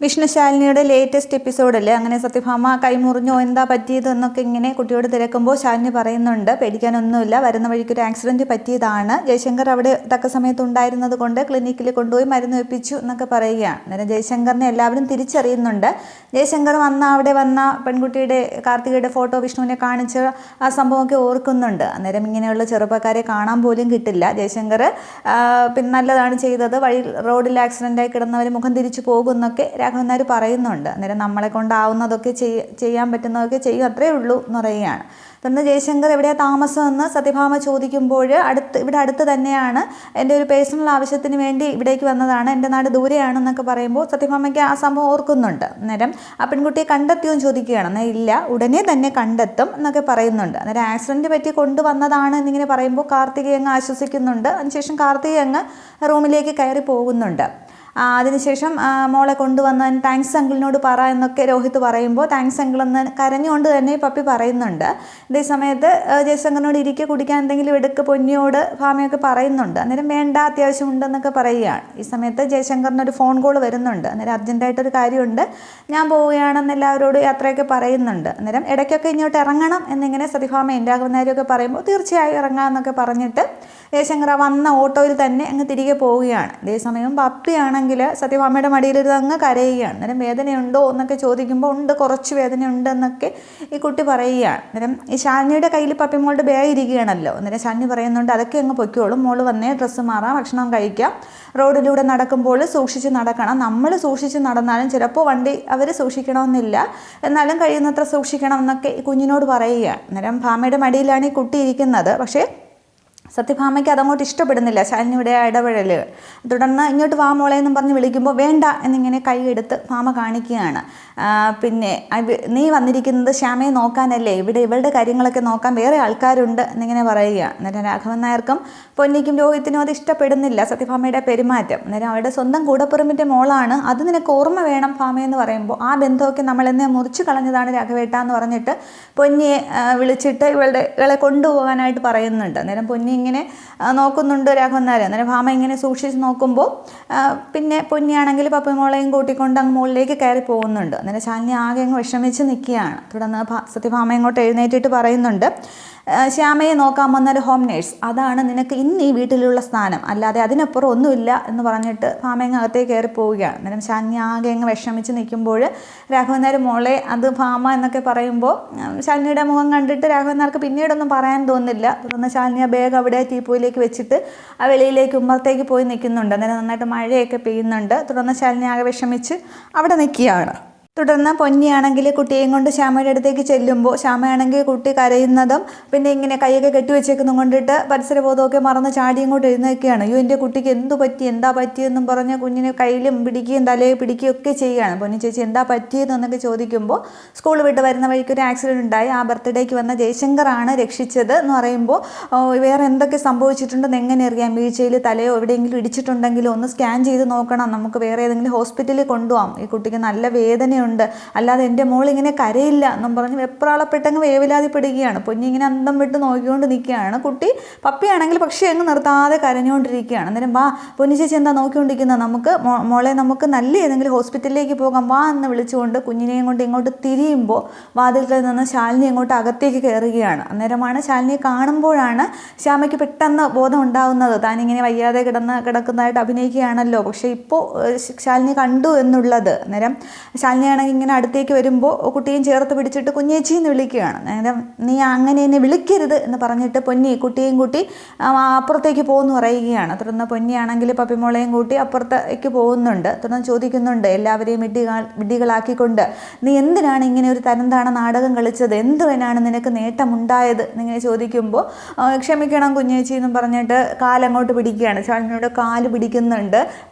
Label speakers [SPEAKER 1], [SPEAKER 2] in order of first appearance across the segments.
[SPEAKER 1] വിഷ്ണുശാലിനിയുടെ latest എപ്പിസോഡല്ലേ, അങ്ങനെ സത്യഭാമ കൈമുറിഞ്ഞോ എന്താ പറ്റിയത് എന്നൊക്കെ ഇങ്ങനെ കുട്ടിയോട് തിരക്കുമ്പോൾ ശാലിനി പറയുന്നുണ്ട് പേടിക്കാനൊന്നുമില്ല, വരുന്ന വഴിക്കൊരു ആക്സിഡൻറ്റ് പറ്റിയതാണ്. ജയശങ്കർ അവിടെ തക്ക സമയത്ത് ഉണ്ടായിരുന്നത് കൊണ്ട് ക്ലിനിക്കിൽ കൊണ്ടുപോയി മരുന്ന് വെപ്പിച്ചു എന്നൊക്കെ പറയുകയാണ്. അന്നേരം ജയശങ്കറിനെ എല്ലാവരും തിരിച്ചറിയുന്നുണ്ട്. ജയശങ്കർ അവിടെ വന്ന പെൺകുട്ടിയുടെ കാർത്തികയുടെ ഫോട്ടോ വിഷ്ണുവിനെ കാണിച്ച് ആ സംഭവമൊക്കെ ഓർക്കുന്നുണ്ട്. അന്നേരം ഇങ്ങനെയുള്ള ചെറുപ്പക്കാരെ കാണാൻ പോലും കിട്ടില്ല. ജയശങ്കർ പിന്നെ നല്ലതാണ് ചെയ്തത്, വഴി റോഡിൽ ആക്സിഡൻ്റായി കിടന്നവർ മുഖം തിരിച്ചു പോകുന്നൊക്കെ രാഘവൻ നായർ പറയുന്നുണ്ട്. അന്നേരം നമ്മളെ കൊണ്ടാവുന്നതൊക്കെ ചെയ്യാൻ പറ്റുന്നതൊക്കെ ചെയ്യും, അത്രയേ ഉള്ളൂ എന്ന് പറയുകയാണ്. തുടർന്ന് ജയശങ്കർ എവിടെയാണ് താമസം എന്ന് സത്യഭാമ ചോദിക്കുമ്പോൾ ഇവിടെ അടുത്ത് തന്നെയാണ്, എൻ്റെ ഒരു പേഴ്സണൽ ആവശ്യത്തിന് വേണ്ടി ഇവിടേക്ക് വന്നതാണ്, എൻ്റെ നാട് ദൂരെയാണെന്നൊക്കെ പറയുമ്പോൾ സത്യഭാമയ്ക്ക് ആ സംഭവം ഓർക്കുന്നുണ്ട്. അന്നേരം ആ പെൺകുട്ടിയെ കണ്ടെത്തിയെന്ന് ചോദിക്കുകയാണ്. എന്നാൽ ഇല്ല, ഉടനെ തന്നെ കണ്ടെത്തും എന്നൊക്കെ പറയുന്നുണ്ട്. അന്നേരം ആക്സിഡൻറ്റ് പറ്റി കൊണ്ടുവന്നതാണ് എന്നിങ്ങനെ പറയുമ്പോൾ കാർത്തികയെ അങ്ങ് ആശ്വസിക്കുന്നുണ്ട്. അതിനുശേഷം കാർത്തികയെ അങ്ങ് റൂമിലേക്ക് കയറി പോകുന്നുണ്ട്. അതിനുശേഷം മോളെ കൊണ്ടുവന്നതിന് താങ്ക്സ് അങ്കിളിനോട് പറ എന്നൊക്കെ രോഹിത് പറയുമ്പോൾ താങ്ക്സ് അങ്കിൾ എന്ന് കരഞ്ഞുകൊണ്ട് തന്നെ പപ്പി പറയുന്നുണ്ട്. ഇതേ സമയത്ത് ജയശങ്കറിനോട് ഇരിക്കെ കുടിക്കാൻ എന്തെങ്കിലും എടുക്ക് പൊന്നിയോട് ഭാമയൊക്കെ പറയുന്നുണ്ട്. അന്നേരം വേണ്ട, അത്യാവശ്യമുണ്ടെന്നൊക്കെ പറയുകയാണ്. ഈ സമയത്ത് ജയശങ്കറിനൊരു ഫോൺ കോൾ വരുന്നുണ്ട്. അന്നേരം അർജൻറ്റായിട്ടൊരു കാര്യമുണ്ട്, ഞാൻ പോവുകയാണെന്ന് എല്ലാവരോടും യാത്രയൊക്കെ പറയുന്നുണ്ട്. അന്നേരം ഇടയ്ക്കൊക്കെ ഇങ്ങോട്ട് ഇറങ്ങണം എന്നിങ്ങനെ സത്യഭാമയും രാഘവൻ നായരൊക്കെ പറയുമ്പോൾ തീർച്ചയായും ഇറങ്ങാമെന്നൊക്കെ പറഞ്ഞിട്ട് ജയശങ്കർ വന്ന ഓട്ടോയിൽ തന്നെ അങ്ങ് തിരികെ പോവുകയാണ്. അതേസമയം പപ്പിയാണെങ്കിൽ സത്യഭാമയുടെ മടിയിലിരുന്ന് അങ്ങ് കരയുകയാണ്. അന്നേരം വേദനയുണ്ടോ എന്നൊക്കെ ചോദിക്കുമ്പോൾ ഉണ്ട്, കുറച്ച് വേദനയുണ്ട് എന്നൊക്കെ ഈ കുട്ടി പറയുകയാണ്. അന്നേരം ഈ ശാലിനിയുടെ കയ്യിൽ പപ്പിമോളുടെ ബാഗ് ഇരിക്കുകയാണല്ലോ. അന്നേരം ശാലിനി പറയുന്നുണ്ട് അതൊക്കെ അങ്ങ് പൊയ്ക്കോളും, മോള് വന്നേ ഡ്രസ്സ് മാറാം, ഭക്ഷണം കഴിക്കാം, റോഡിലൂടെ നടക്കുമ്പോൾ സൂക്ഷിച്ച് നടക്കണം, നമ്മൾ സൂക്ഷിച്ച് നടന്നാലും ചിലപ്പോൾ വണ്ടി അവർ സൂക്ഷിക്കണമെന്നില്ല, എന്നാലും കഴിയുന്നത്ര സൂക്ഷിക്കണം എന്നൊക്കെ ഈ കുഞ്ഞിനോട് പറയുകയാണ്. അന്നേരം ഭാമയുടെ മടിയിലാണ് ഈ കുട്ടി ഇരിക്കുന്നത്. പക്ഷേ സത്യഭാമയ്ക്ക് അതങ്ങോട്ട് ഇഷ്ടപ്പെടുന്നില്ല ശാലിനിയുടെ ഇടപെടൽ. തുടർന്ന് ഇങ്ങോട്ട് വാ മോളെ എന്നും പറഞ്ഞ് വിളിക്കുമ്പോൾ വേണ്ട എന്നിങ്ങനെ കൈ എടുത്ത് ഭാമ കാണിക്കുകയാണ്. പിന്നെ നീ വന്നിരിക്കുന്നത് ശ്യാമയെ നോക്കാനല്ലേ, ഇവിടെ ഇവളുടെ കാര്യങ്ങളൊക്കെ നോക്കാൻ വേറെ ആൾക്കാരുണ്ട് എന്നിങ്ങനെ പറയുകയാണ്. അന്നേരം രാഘവൻ നായർക്കും പൊന്നിക്കും രോഹിത്തിനും അത് ഇഷ്ടപ്പെടുന്നില്ല സത്യഭാമയുടെ പെരുമാറ്റം. അന്നേരം അവരുടെ സ്വന്തം കൂടപ്പുറമിൻ്റെ മോളാണ്, അത് നിനക്ക് ഓർമ്മ വേണം ഭാമയെന്ന് പറയുമ്പോൾ ആ ബന്ധമൊക്കെ നമ്മളെന്നെ മുറിച്ച് കളഞ്ഞതാണ് രാഘവേട്ട എന്ന് പറഞ്ഞിട്ട് പൊന്നിയെ വിളിച്ചിട്ട് ഇവളെ കൊണ്ടുപോകാനായിട്ട് പറയുന്നുണ്ട്. അന്നേരം പൊന്നി ഇങ്ങനെ നോക്കുന്നുണ്ട് രാഘവൻ നായർ. അന്നേരം ഭാമ ഇങ്ങനെ സൂക്ഷിച്ച് നോക്കുമ്പോൾ പിന്നെ പൊന്നിയാണെങ്കിൽ പപ്പിമോളെയും കൂട്ടിക്കൊണ്ട് അങ്ങ് മുകളിലേക്ക് കയറി പോകുന്നുണ്ട്. അന്നേരം ശാലിനി ആകെ അങ്ങ് വിഷമിച്ച് നിൽക്കുകയാണ്. തുടർന്ന് സത്യഭാമ ഇങ്ങോട്ട് എഴുന്നേറ്റിട്ട് പറയുന്നുണ്ട് ശ്യാമയെ നോക്കാൻ വന്നൊരു ഹോം നേഴ്സ്, അതാണ് നിനക്ക് ഇന്ന് ഈ വീട്ടിലുള്ള സ്ഥാനം, അല്ലാതെ അതിനപ്പുറം ഒന്നുമില്ല എന്ന് പറഞ്ഞിട്ട് ഭാമ അങ്ങ് അകത്തേക്ക് കയറി പോവുകയാണ്. അന്നേരം ശാലിനി ആകെ അങ്ങ് വിഷമിച്ച് നിൽക്കുമ്പോൾ രാഘവൻ നായർ മോളെ അത് ഭാമ എന്നൊക്കെ പറയുമ്പോൾ ശാലിനിയുടെ മുഖം കണ്ടിട്ട് രാഘവൻ നായർക്ക് പിന്നീടൊന്നും പറയാൻ തോന്നുന്നില്ല. തുടർന്ന് ശാലിനി ആ ബാഗ് അവിടെ ടീപ്പോയിലേക്ക് വെച്ചിട്ട് ആ വെളിയിലേക്ക് ഉമ്മറത്തേക്ക് പോയി നിൽക്കുന്നുണ്ട്. അന്നേരം നന്നായിട്ട് മഴയൊക്കെ പെയ്യുന്നുണ്ട്. തുടർന്ന് ശാലിനി ആകെ വിഷമിച്ച് അവിടെ നിൽക്കുകയാണ്. തുടർന്ന് പൊന്നിയാണെങ്കിൽ കുട്ടിയെയും കൊണ്ട് ശ്യാമയുടെ അടുത്തേക്ക് ചെല്ലുമ്പോൾ ശ്യാമയാണെങ്കിൽ കുട്ടി കരയുന്നതും പിന്നെ ഇങ്ങനെ കൈയൊക്കെ കെട്ടിവെച്ചേക്കുന്നതും കൊണ്ടിട്ട് പരിസരബോധമൊക്കെ മറന്ന് ചാടി ഇങ്ങോട്ട് എഴുന്നേൽക്കുകയാണ്. അയ്യോ എൻ്റെ കുട്ടിക്ക് എന്തു പറ്റി, എന്താ പറ്റിയെന്നും പറഞ്ഞ് കുഞ്ഞിനെ കയ്യിലും പിടിക്കുകയും തലയിൽ പിടിക്കുകയും ഒക്കെ ചെയ്യുകയാണ്. പൊന്നി ചേച്ചി എന്താ പറ്റിയതെന്നൊക്കെ ചോദിക്കുമ്പോൾ സ്കൂൾ വിട്ട് വരുന്ന വഴിക്ക് ഒരു ആക്സിഡൻറ്റ് ഉണ്ടായി, ആ ബർത്ത്ഡേക്ക് വന്ന ജയശങ്കറാണ് രക്ഷിച്ചത് എന്ന് പറയുമ്പോൾ വേറെ എന്തൊക്കെ സംഭവിച്ചിട്ടുണ്ടെന്ന് എങ്ങനെ അറിയാം, വീഴ്ചയിൽ തലയോ എവിടെയെങ്കിലും ഇടിച്ചിട്ടുണ്ടെങ്കിലോ ഒന്ന് സ്കാൻ ചെയ്ത് നോക്കണം, നമുക്ക് വേറെ ഏതെങ്കിലും ഹോസ്പിറ്റലിൽ കൊണ്ടുപോകാം, ഈ കുട്ടിക്ക് നല്ല വേദനയുണ്ട്, അല്ലാതെ എൻ്റെ മോൾ ഇങ്ങനെ കരയില്ല എന്നും പറഞ്ഞ് വെപ്രാളപ്പെട്ടങ്ങ് വേവലാതിപ്പെടുകയാണ്. പൊന്നി ഇങ്ങനെ അന്തം വിട്ട് നോക്കിക്കൊണ്ട് നിൽക്കുകയാണ്. കുട്ടി പപ്പിയാണെങ്കിൽ പക്ഷേ അങ്ങ് നിർത്താതെ കരഞ്ഞുകൊണ്ടിരിക്കുകയാണ്. അന്നേരം വാ പൊന്നി ചേച്ചി എന്താ നോക്കിക്കൊണ്ടിരിക്കുന്നത്, നമുക്ക് മോളെ നമുക്ക് നല്ല ഏതെങ്കിലും ഹോസ്പിറ്റലിലേക്ക് പോകാം വാ എന്ന് വിളിച്ചുകൊണ്ട് കുഞ്ഞിനെയും കൊണ്ട് ഇങ്ങോട്ട് തിരിയുമ്പോൾ വാതിൽക്കൽ നിന്ന് ശാലിനി ഇങ്ങോട്ട് അകത്തേക്ക് കയറുകയാണ്. അന്നേരമാണ് ശാലിനിയെ കാണുമ്പോഴാണ് ശ്യാമയ്ക്ക് പെട്ടെന്ന് ബോധം ഉണ്ടാകുന്നത്, താനിങ്ങനെ വയ്യാതെ കിടക്കുന്നതായിട്ട് അഭിനയിക്കുകയാണല്ലോ, പക്ഷേ ഇപ്പോൾ ശാലിനി കണ്ടു എന്നുള്ളത്. അന്നേരം ശാലിനി ഇങ്ങനെ അടുത്തേക്ക് വരുമ്പോൾ കുട്ടിയും ചേർത്ത് പിടിച്ചിട്ട് കുഞ്ഞേച്ചി എന്ന് വിളിക്കുകയാണ്. അന്നേരം നീ അങ്ങനെ എന്നെ വിളിക്കരുത് എന്ന് പറഞ്ഞിട്ട് പൊന്നി കുട്ടിയെയും കൂട്ടി അപ്പുറത്തേക്ക് പോകുന്നു പറയുകയാണ്. തുടർന്ന് പൊന്നിയാണെങ്കിൽ പപ്പിമോളെയും കൂട്ടി അപ്പുറത്തേക്ക് പോകുന്നുണ്ട്. തുടർന്ന് ചോദിക്കുന്നുണ്ട് എല്ലാവരെയും വിഡ്ഢികളാക്കിക്കൊണ്ട് നീ എന്തിനാണ് ഇങ്ങനെ ഒരു തരംതാണ നാടകം കളിച്ചത്, എന്തിനാണ് നിനക്ക് നേട്ടമുണ്ടായത് എന്നിങ്ങനെ ചോദിക്കുമ്പോൾ ക്ഷമിക്കണം കുഞ്ഞേച്ചി എന്നും പറഞ്ഞിട്ട് കാലങ്ങോട്ട് പിടിക്കുകയാണ്. ശാലിനിയുടെ കാല് പിടിക്കുന്നുണ്ട്.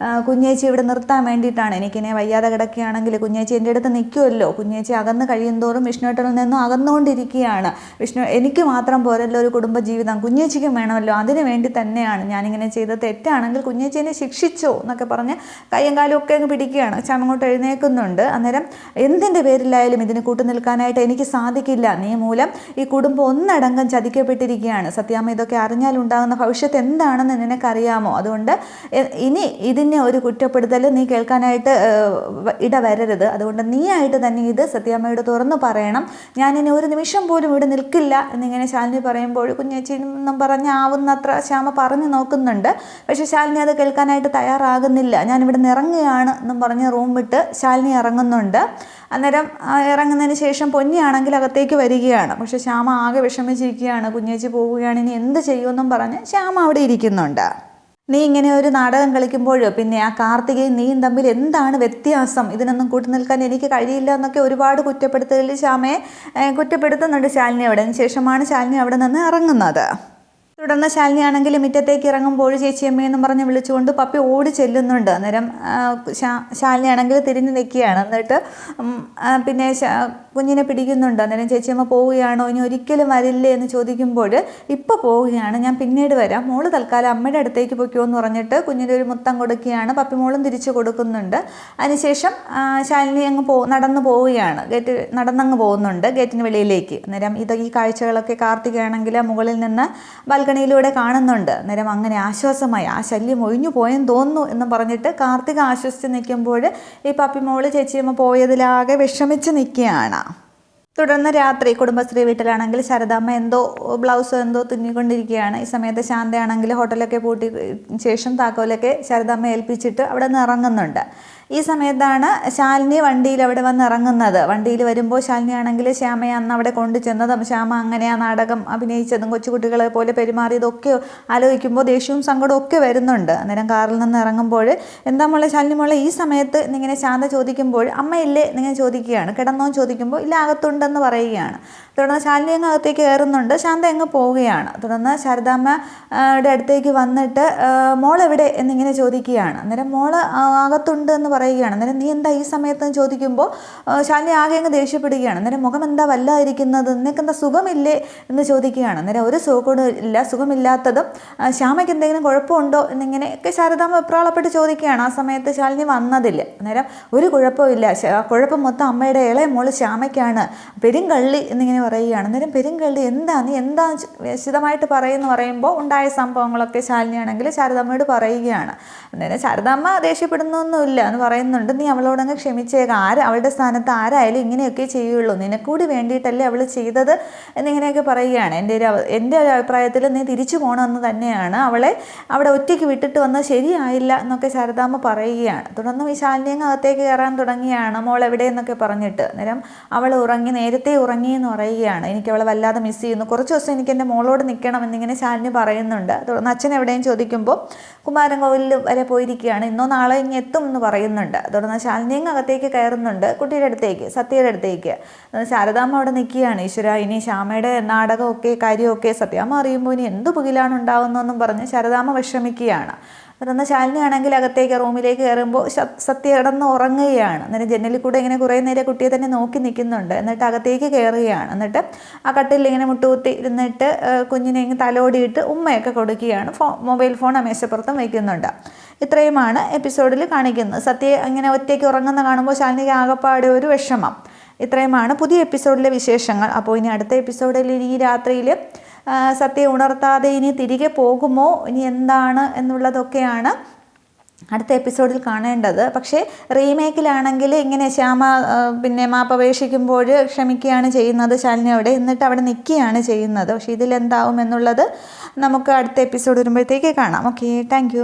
[SPEAKER 1] കുഞ്ഞേച്ചി ഇവിടെ നിർത്താൻ വേണ്ടിയിട്ടാണ്, എനിക്കിനെ വയ്യാതെ കിടക്കുകയാണെങ്കിൽ കുഞ്ഞേച്ചി എൻ്റെ അടുത്ത് നിൽക്കുമല്ലോ. കുഞ്ഞേച്ചി അകന്ന് കഴിയുന്തോറും വിഷ്ണുവേട്ടനിൽ നിന്നും അകന്നുകൊണ്ടിരിക്കുകയാണ്. എനിക്ക് മാത്രം പോരല്ലോ ഒരു കുടുംബജീവിതം, കുഞ്ഞേച്ചിക്കും വേണമല്ലോ, അതിനു വേണ്ടി തന്നെയാണ് ഞാനിങ്ങനെ ചെയ്തത്. തെറ്റാണെങ്കിൽ കുഞ്ഞേച്ചിനെ ശിക്ഷിച്ചോ എന്നൊക്കെ പറഞ്ഞ് കയ്യും കാലും ഒക്കെ അങ്ങ് പിടിക്കുകയാണ്. അങ്ങോട്ട് എഴുന്നേൽക്കുന്നുണ്ട്. അന്നേരം എന്തിൻ്റെ പേരിലായാലും ഇതിന് കൂട്ടു നിൽക്കാനായിട്ട് എനിക്ക് സാധിക്കില്ല. നീ മൂലം ഈ കുടുംബം ഒന്നടങ്കം ചതിക്കപ്പെട്ടിരിക്കുകയാണ്. സത്യാമ്മ ഇതൊക്കെ അറിഞ്ഞാലുണ്ടാകുന്ന ഭവിഷ്യത്ത് എന്താണെന്ന് നിനക്കറിയാമോ? അതുകൊണ്ട് ഇനി ഇതിനെ ഒരു കുറ്റപ്പെടുത്തൽ നീ കേൾക്കാനായിട്ട് ഇടവരരുത്. അതുകൊണ്ട് നീയായിട്ട് തന്നെ ഇത് സത്യാമ്മയോട് തുറന്നു പറയണം. ഞാനിനി ഒരു നിമിഷം പോലും ഇവിടെ നിൽക്കില്ല എന്നിങ്ങനെ ശാലിനി പറയുമ്പോൾ കുഞ്ഞേച്ചി എന്നും പറഞ്ഞ് ആവുന്നത്ര ശ്യാമ പറഞ്ഞു നോക്കുന്നുണ്ട്. പക്ഷെ ശാലിനി അത് കേൾക്കാനായിട്ട് തയ്യാറാകുന്നില്ല. ഞാനിവിടെ നിന്ന് ഇറങ്ങുകയാണ് എന്നും പറഞ്ഞ് റൂം വിട്ട് ശാലിനി ഇറങ്ങുന്നുണ്ട്. അന്നേരം ഇറങ്ങുന്നതിന് ശേഷം പൊന്നിയാണെങ്കിൽ അകത്തേക്ക് വരികയാണ്. പക്ഷെ ശ്യാമ ആകെ വിഷമിച്ചിരിക്കുകയാണ്. കുഞ്ഞേച്ചി പോവുകയാണ്, ഇനി എന്ത് ചെയ്യുമെന്നും പറഞ്ഞ് ശ്യാമ അവിടെ ഇരിക്കുന്നുണ്ട്. നീ ഇങ്ങനെ ഒരു നാടകം കളിക്കുമ്പോഴോ പിന്നെ ആ കാർത്തികയും നീയും തമ്മിൽ എന്താണ് വ്യത്യാസം? ഇതിനൊന്നും കൂട്ടി നിൽക്കാൻ എനിക്ക് കഴിയില്ല എന്നൊക്കെ ഒരുപാട് കുറ്റപ്പെടുത്തലിൽ ശ്യാമയെ കുറ്റപ്പെടുത്തുന്നുണ്ട് ശാലിനി. അവിടെ ശേഷമാണ് ശാലിനി അവിടെ നിന്ന് ഇറങ്ങുന്നത്. തുടർന്ന് ശാലിനി ആണെങ്കിൽ മുറ്റത്തേക്ക് ഇറങ്ങുമ്പോൾ ചേച്ചിയമ്മയെന്നും പറഞ്ഞ് വിളിച്ചുകൊണ്ട് പപ്പി ഓടി ചെല്ലുന്നുണ്ട്. അന്നേരം ശാലിനി ആണെങ്കിൽ തിരിഞ്ഞു നിൽക്കുകയാണ്. എന്നിട്ട് പിന്നെ കുഞ്ഞിനെ പിടിക്കുന്നുണ്ട്. അന്നേരം ചേച്ചിയമ്മ പോവുകയാണോ, ഇനി ഒരിക്കലും വരില്ലേ എന്ന് ചോദിക്കുമ്പോൾ ഇപ്പോൾ പോവുകയാണ്, ഞാൻ പിന്നീട് വരാം, മോള് തൽക്കാലം അമ്മയുടെ അടുത്തേക്ക് പൊയ്ക്കോ എന്ന് പറഞ്ഞിട്ട് കുഞ്ഞിൻ്റെ ഒരു മുത്തം കൊടുക്കുകയാണ്. പപ്പി മോളും തിരിച്ചു കൊടുക്കുന്നുണ്ട്. അതിനുശേഷം ശാലിനി അങ്ങ് നടന്നു പോവുകയാണ്. നടന്നങ്ങ് പോകുന്നുണ്ട് ഗേറ്റിന് വെളിയിലേക്ക്. അന്നേരം ഈ കാഴ്ചകളൊക്കെ കാർത്തികയാണെങ്കിൽ മുകളിൽ നിന്ന് ബാൽക്കണിയിലൂടെ കാണുന്നുണ്ട്. അന്നേരം അങ്ങനെ ആശ്വാസമായി, ആ ശല്യം ഒഴിഞ്ഞു പോയെന്ന് തോന്നുന്നു എന്ന് പറഞ്ഞിട്ട് കാർത്തിക ആശ്വസിച്ച് നിൽക്കുമ്പോൾ ഈ പപ്പി മോള് ചേച്ചിയമ്മ പോയതിലാകെ വിഷമിച്ച് നിൽക്കുകയാണ്. തുടർന്ന് രാത്രി കുടുംബശ്രീ വീട്ടിലാണെങ്കിൽ ശാരദാമ്മ എന്തോ ബ്ലൗസോ എന്തോ തുന്നിക്കൊണ്ടിരിക്കുകയാണ്. ഈ സമയത്ത് ശാന്തയാണെങ്കിൽ ഹോട്ടലൊക്കെ പൂട്ടി ശേഷം താക്കോലൊക്കെ ശാരദാമ്മ ഏൽപ്പിച്ചിട്ട് അവിടെ നിന്ന് ഇറങ്ങുന്നുണ്ട്. ഈ സമയത്താണ് ശാലിനി വണ്ടിയിൽ അവിടെ വന്ന് ഇറങ്ങുന്നത്. വണ്ടിയിൽ വരുമ്പോൾ ശാലിനി ആണെങ്കിൽ ശ്യാമയെ അന്ന് അവിടെ കൊണ്ടു ചെന്നതും ശ്യാമ അങ്ങനെ ആ നാടകം അഭിനയിച്ചതും കൊച്ചുകുട്ടികളെ പോലെ പെരുമാറിയതൊക്കെ ആലോചിക്കുമ്പോൾ ദേഷ്യവും സങ്കടവും ഒക്കെ വരുന്നുണ്ട്. അന്നേരം കാറിൽ നിന്ന് ഇറങ്ങുമ്പോൾ എന്താ മോളെ ശാലിനി മോളെ ഈ സമയത്ത് എന്നിങ്ങനെ ശാന്ത ചോദിക്കുമ്പോൾ അമ്മയില്ലേ എന്നിങ്ങനെ ചോദിക്കുകയാണ്. കിടന്നോ ചോദിക്കുമ്പോൾ ഇല്ല അകത്തുണ്ടെന്ന് പറയുകയാണ്. തുടർന്ന് ശാലിനി അങ്ങ് അകത്തേക്ക് കയറുന്നുണ്ട്. ശാന്ത അങ്ങ് പോവുകയാണ്. തുടർന്ന് ശാരദാമ്മയുടെ അടുത്തേക്ക് വന്നിട്ട് മോളെവിടെ എന്നിങ്ങനെ ചോദിക്കുകയാണ്. അന്നേരം മോള് അകത്തുണ്ട് എന്ന് പറയുകയാണ്. അന്നേരം നീ എന്താ ഈ സമയത്ത് ചോദിക്കുമ്പോൾ ശാലിനി ആകെ അങ്ങ് ദേഷ്യപ്പെടുകയാണ്. അന്നേരം മുഖം എന്താ വല്ലാതിരിക്കുന്നത്, നിനക്കെന്താ സുഖമില്ലേ എന്ന് ചോദിക്കുകയാണ്. അന്നേരം ഒരു സുഖവും ഇല്ല, സുഖമില്ലാത്തതും ശ്യാമയ്ക്ക് എന്തെങ്കിലും കുഴപ്പമുണ്ടോ എന്നിങ്ങനെയൊക്കെ ശാരദാമ്മ വെപ്രാളപ്പെട്ട് ചോദിക്കുകയാണ്. ആ സമയത്ത് ശാലിനി വന്നതില്ല. അന്നേരം ഒരു കുഴപ്പമില്ല, കുഴപ്പം മൊത്തം അമ്മയുടെ ഇളയ മോള് ശ്യാമയ്ക്കാണ്, പെരുങ്കള്ളി എന്നിങ്ങനെ പറയുകയാണ്. അന്നേരം പെരുങ്കള്ളി നീ എന്താ വിശദമായിട്ട് പറയുമെന്ന് പറയുമ്പോൾ ഉണ്ടായ സംഭവങ്ങളൊക്കെ ശാലിനിയാണെങ്കിൽ ശാരദാമ്മയോട് പറയുകയാണ്. അന്നേരം ശാരദാമ്മ ദേഷ്യപ്പെടുന്നൊന്നുമില്ല എന്ന് പറയുന്നുണ്ട്. നീ അവളോടങ്ങ് ക്ഷമിച്ചേക്കാം, അവളുടെ സ്ഥാനത്ത് ആരായാലും ഇങ്ങനെയൊക്കെ ചെയ്യുള്ളൂ, നിനക്കൂടി വേണ്ടിയിട്ടല്ലേ അവൾ ചെയ്തത് എന്നിങ്ങനെയൊക്കെ പറയുകയാണ്. എൻ്റെ ഒരു അഭിപ്രായത്തിൽ നീ തിരിച്ചു പോകണമെന്ന് തന്നെയാണ്, അവളെ അവിടെ ഒറ്റയ്ക്ക് വിട്ടിട്ട് വന്നത് ശരിയായില്ല എന്നൊക്കെ ശാരദാമ്മ പറയുകയാണ്. തുടർന്ന് ഈ ശാലിനിയങ്ങ് അകത്തേക്ക് കയറാൻ തുടങ്ങിയാണ്. മോൾ എവിടെയെന്നൊക്കെ പറഞ്ഞിട്ട്. അന്നേരം അവൾ നേരത്തെ ഉറങ്ങി എന്ന് പറയുകയാണ്. എനിക്ക് അവളെ വല്ലാതെ മിസ് ചെയ്യുന്നു, കുറച്ച് ദിവസം എനിക്ക് എൻ്റെ മോളോട് നിൽക്കണം എന്നിങ്ങനെ ശാലിനി പറയുന്നുണ്ട്. തുടർന്ന് അച്ഛൻ എവിടെയും ചോദിക്കുമ്പോൾ കുമാരൻ കോവിലിൽ വരെ പോയിരിക്കുകയാണ്, ഇന്നോ നാളെ ഇങ്ങ് എത്തും എന്ന് പറയുന്നുണ്ട്. തുടർന്ന് ശാലിനിയങ്ങ് അകത്തേക്ക് കയറുന്നുണ്ട്, കുട്ടിയുടെ അടുത്തേക്ക്, സത്യയുടെ അടുത്തേക്ക്. ശാരദാമ്മ അവിടെ നിൽക്കുകയാണ്. ഈശ്വര, ഇനി ശ്യാമയുടെ നാടകമൊക്കെ കാര്യമൊക്കെ സത്യാമ്മ അറിയുമ്പോൾ ഇനി എന്ത് പുകിലാണ് ഉണ്ടാകുന്നതെന്നും പറഞ്ഞ് ശാരദാമ്മ വിഷമിക്കുകയാണ്. തുടർന്ന് ശാലിനി ആണെങ്കിൽ അകത്തേക്ക് റൂമിലേക്ക് കയറുമ്പോൾ സത്യ കിടന്ന് ഉറങ്ങുകയാണ്. അന്നേരം ജനലിൽ കൂടെ ഇങ്ങനെ കുറേ നേരം കുട്ടിയെ തന്നെ നോക്കി നിൽക്കുന്നുണ്ട്. എന്നിട്ട് അകത്തേക്ക് കയറുകയാണ്. എന്നിട്ട് ആ കട്ടിലിൽ ഇങ്ങനെ മുട്ടുകുത്തി ഇരുന്നിട്ട് കുഞ്ഞിനെ ഇങ്ങനെ തലോടിയിട്ട് ഉമ്മയൊക്കെ കൊടുക്കുകയാണ്. മൊബൈൽ ഫോൺ മേശപ്പുറത്തും വയ്ക്കുന്നുണ്ട്. ഇത്രയുമാണ് എപ്പിസോഡിൽ കാണിക്കുന്നത്. സത്യ ഇങ്ങനെ ഒറ്റയ്ക്ക് ഉറങ്ങുന്ന കാണുമ്പോൾ ശാലിനിക്ക് ആകപ്പാടെ ഒരു വിഷമം. ഇത്രയുമാണ് പുതിയ എപ്പിസോഡിലെ വിശേഷങ്ങൾ. അപ്പോൾ ഇനി അടുത്ത എപ്പിസോഡിൽ ഈ രാത്രിയിൽ സത്യ ഉണർത്താതെ ഇനി തിരികെ പോകുമോ, ഇനി എന്താണ് എന്നുള്ളതൊക്കെയാണ് അടുത്ത എപ്പിസോഡിൽ കാണേണ്ടത്. പക്ഷേ റീമേക്കിലാണെങ്കിൽ ഇങ്ങനെ ശ്യാമ പിന്നെ മാപ്പപേക്ഷിക്കുമ്പോൾ ക്ഷമിക്കുകയാണ് ചെയ്യുന്നത് ശാലിനിയോടെ, എന്നിട്ട് അവിടെ നിൽക്കുകയാണ് ചെയ്യുന്നത്. പക്ഷേ ഇതിലെന്താവും എന്നുള്ളത് നമുക്ക് അടുത്ത എപ്പിസോഡ് വരുമ്പോഴത്തേക്ക് കാണാം. Okay, thank